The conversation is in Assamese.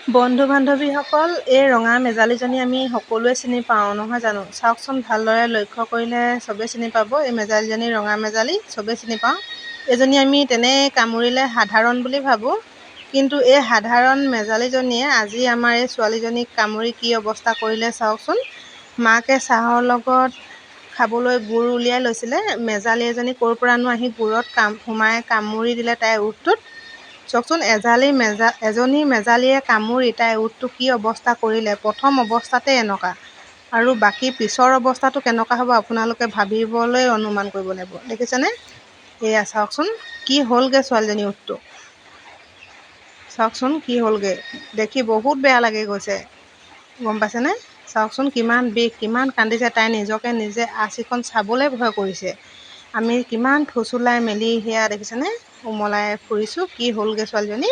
বন্ধু বান্ধৱীসকল, এই ৰঙা মেজালীজনী আমি সকলোৱে চিনি পাওঁ নহয় জানো? চাওকচোন, ভালদৰে লক্ষ্য কৰিলে চবেই চিনি পাব। এই মেজালীজনী ৰঙা মেজালী, চবেই চিনি পাওঁ। এজনী আমি তেনেই কামুৰিলে সাধাৰণ বুলি ভাবোঁ, কিন্তু এই সাধাৰণ মেজালীজনীয়ে আজি আমাৰ এই ছোৱালীজনীক কামুৰি কি অৱস্থা কৰিলে চাওকচোন। মাকে চাহৰ লগত খাবলৈ গুড় উলিয়াই লৈছিলে, মেজালী এজনী ক'ৰ পৰানো আহি গুড়ত সোমাই কামুৰি দিলে তাইৰ ওঁঠটোত। চাওকচোন, এজনী মেজালীয়ে কামুৰি তাইৰ ওঁঠটো কি অৱস্থা কৰিলে। প্ৰথম অৱস্থাতে এনেকুৱা, আৰু বাকী পিছৰ অৱস্থাটো কেনেকুৱা হ'ব আপোনালোকে ভাবিবলৈ অনুমান কৰিব লাগিব। দেখিছেনে? এয়া চাওকচোন, কি হ'লগৈ ছোৱালীজনীৰ ওঁঠটো। চাওকচোন কি হ'লগৈ, দেখি বহুত বেয়া লাগি গৈছে, গম পাইছেনে? চাওকচোন কিমান বিষ, কিমান কান্দিছে। তাই নিজকে নিজে আঁচিখন চাবলৈ ভয় কৰিছে। আমি কিমান ফুচুলাই মেলি সেয়া দেখিছেনে উমলাই ফুৰিছোঁ। কি হ'লগৈ ছোৱালীজনী।